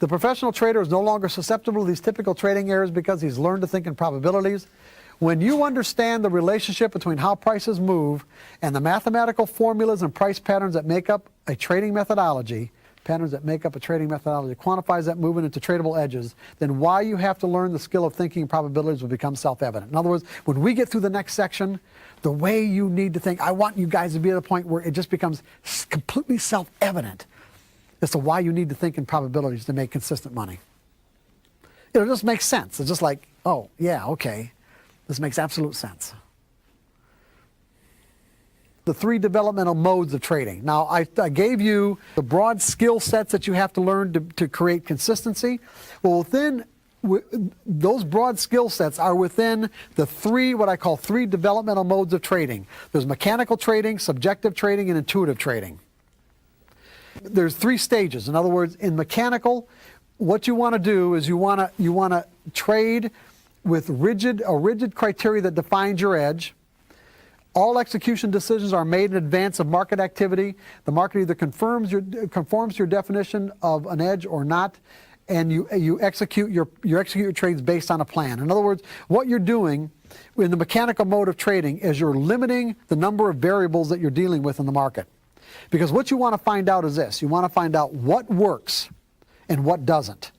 The professional trader is no longer susceptible to these typical trading errors because he's learned to think in probabilities. When you understand the relationship between how prices move and the mathematical formulas and price patterns that make up a trading methodology, quantifies that movement into tradable edges, then why you have to learn the skill of thinking in probabilities will become self-evident. In other words, when we get through the next section, the way you need to think, I want you guys to be at a point where it just becomes completely self-evident as to why you need to think in probabilities to make consistent money. It'll just make sense. It's just like, oh, yeah, okay. This makes absolute sense. The 3 developmental modes of trading. Now, I gave you the broad skill sets that you have to learn to create consistency. Well, within those broad skill sets are within the 3, what I call 3 developmental modes of trading. There's mechanical trading, subjective trading, and intuitive trading. There's 3 stages. In other words, in mechanical, what you want to do is you want to trade with a rigid criteria that defines your edge. All execution decisions are made in advance of market activity. The market either conforms to your definition of an edge or not, and you execute your trades based on a plan. In other words, what you're doing in the mechanical mode of trading is you're limiting the number of variables that you're dealing with in the market. Because what you want to find out is this. You want to find out what works and what doesn't.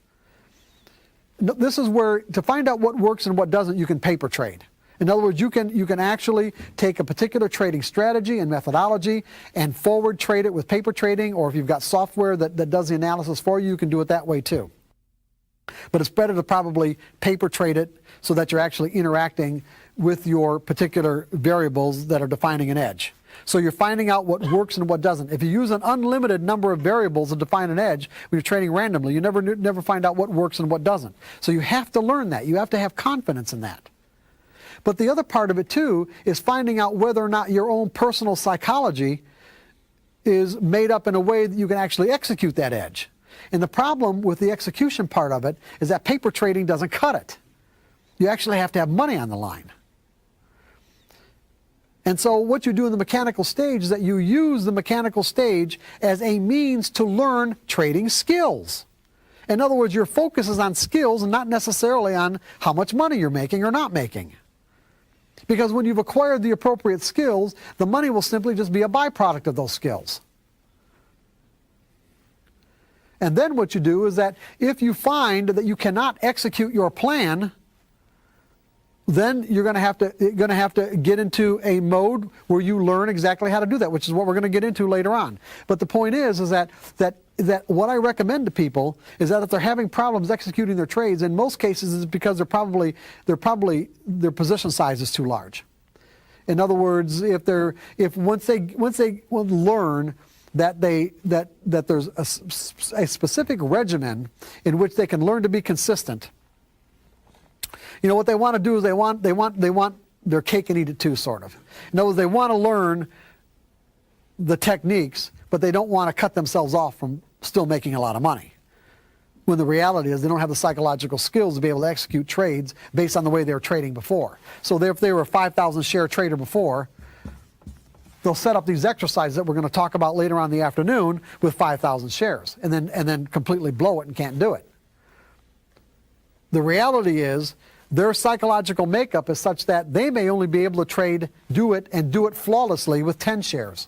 This is where, to find out what works and what doesn't, you can paper trade. In other words, you can actually take a particular trading strategy and methodology and forward trade it with paper trading, or if you've got software that does the analysis for you, you can do it that way too. But it's better to probably paper trade it so that you're actually interacting with your particular variables that are defining an edge. So you're finding out what works and what doesn't. If you use an unlimited number of variables to define an edge, when you're trading randomly, you never find out what works and what doesn't. So you have to learn that. You have to have confidence in that. But the other part of it too is finding out whether or not your own personal psychology is made up in a way that you can actually execute that edge. And the problem with the execution part of it is that paper trading doesn't cut it. You actually have to have money on the line. And so what you do in the mechanical stage is that you use the mechanical stage as a means to learn trading skills. In other words, your focus is on skills and not necessarily on how much money you're making or not making. Because when you've acquired the appropriate skills, the money will simply just be a byproduct of those skills. And then what you do is that if you find that you cannot execute your plan, then you're going to have to get into a mode where you learn exactly how to do that, which is what we're going to get into later on. But the point is that what I recommend to people is that if they're having problems executing their trades, in most cases it's because their position size is too large. In other words, once they learn that there's a specific regimen in which they can learn to be consistent. You know, what they want to do is they want their cake and eat it too, sort of. In other words, they want to learn the techniques, but they don't want to cut themselves off from still making a lot of money. When the reality is they don't have the psychological skills to be able to execute trades based on the way they were trading before. So if they were a 5,000 share trader before, they'll set up these exercises that we're going to talk about later on in the afternoon with 5,000 shares and then completely blow it and can't do it. The reality is their psychological makeup is such that they may only be able to do it flawlessly with 10 shares.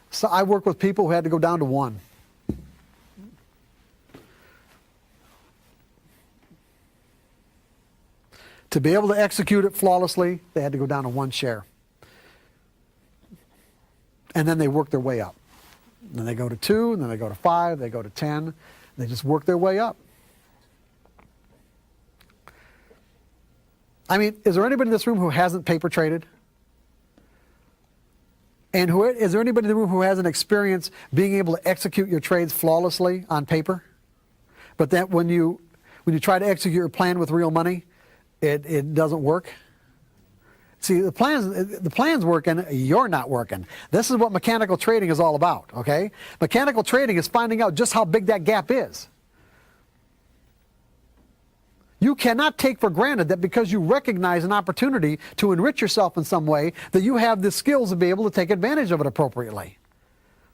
So I work with people who had to go down to 1. To be able to execute it flawlessly, they had to go down to 1 share. And then they work their way up. Then they go to 2, and then they go to 5, they go to 10. They just work their way up. I mean, is there anybody in this room who hasn't paper traded? And is there anybody in the room who hasn't experienced being able to execute your trades flawlessly on paper? But that when you try to execute your plan with real money, it doesn't work? See, the plan's working, you're not working. This is what mechanical trading is all about, okay? Mechanical trading is finding out just how big that gap is. You cannot take for granted that because you recognize an opportunity to enrich yourself in some way, that you have the skills to be able to take advantage of it appropriately.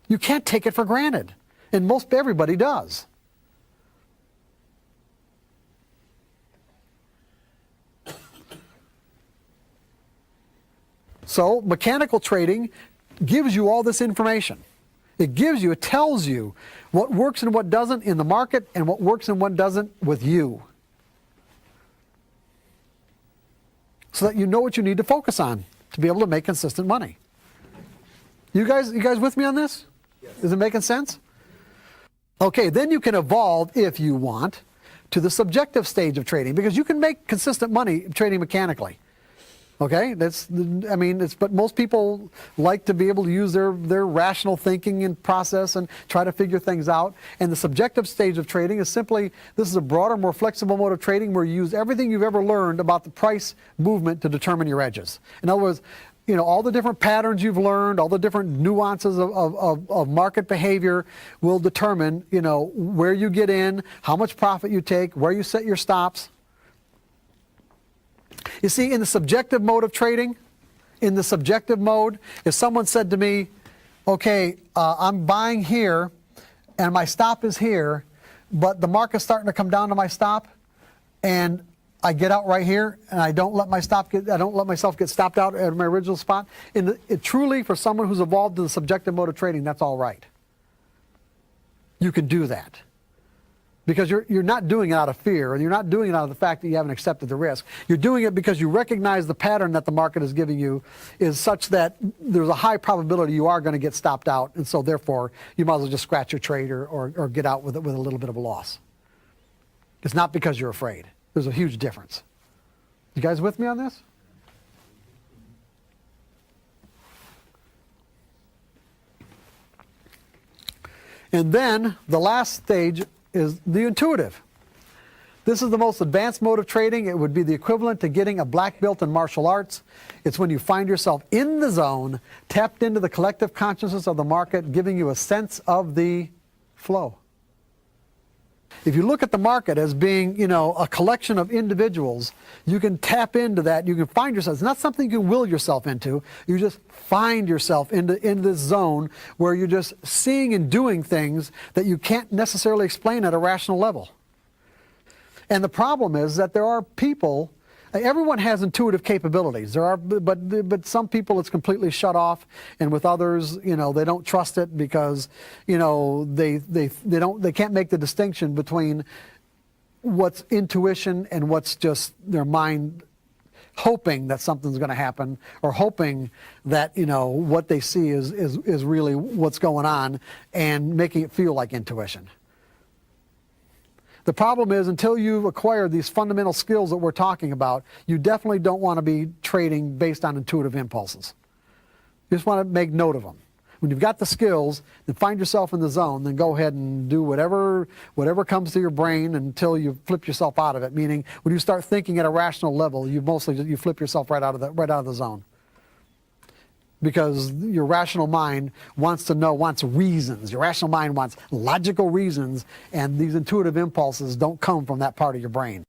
You can't take it for granted. And most everybody does. So mechanical trading gives you all this information. It tells you what works and what doesn't in the market and what works and what doesn't with you. So that you know what you need to focus on to be able to make consistent money. You guys with me on this? Yes. Is it making sense? Okay, then you can evolve, if you want, to the subjective stage of trading, because you can make consistent money trading mechanically. Okay, but most people like to be able to use their rational thinking and process and try to figure things out. And the subjective stage of trading is simply, this is a broader, more flexible mode of trading where you use everything you've ever learned about the price movement to determine your edges. In other words, all the different patterns you've learned, all the different nuances of market behavior will determine, where you get in, how much profit you take, where you set your stops. You see, in the subjective mode of trading, if someone said to me, okay, I'm buying here and my stop is here, but the market's starting to come down to my stop, and I get out right here and I don't let myself get stopped out at my original spot. Truly, for someone who's evolved to the subjective mode of trading, that's all right. You can do that. Because you're not doing it out of fear, and you're not doing it out of the fact that you haven't accepted the risk. You're doing it because you recognize the pattern that the market is giving you is such that there's a high probability you are going to get stopped out, and so therefore you might as well just scratch your trade or get out with a little bit of a loss. It's not because you're afraid. There's a huge difference. You guys with me on this? And then the last stage is the intuitive. This is the most advanced mode of trading. It would be the equivalent to getting a black belt in martial arts. It's when you find yourself in the zone, tapped into the collective consciousness of the market, giving you a sense of the flow. If you look at the market as being, a collection of individuals, you can tap into that. You can find yourself. It's not something you can will yourself into. You just find yourself in this zone where you're just seeing and doing things that you can't necessarily explain at a rational level. And the problem is that there are people. Everyone has intuitive capabilities. But some people it's completely shut off, and with others, they don't trust it because, they can't make the distinction between what's intuition and what's just their mind hoping that something's going to happen, or hoping that what they see is really what's going on, and making it feel like intuition. The problem is, until you've acquired these fundamental skills that we're talking about, you definitely don't want to be trading based on intuitive impulses. You just want to make note of them. When you've got the skills, then find yourself in the zone, then go ahead and do whatever comes to your brain until you flip yourself out of it. Meaning, when you start thinking at a rational level, you flip yourself right out of the zone. Because your rational mind wants reasons. Your rational mind wants logical reasons, and these intuitive impulses don't come from that part of your brain.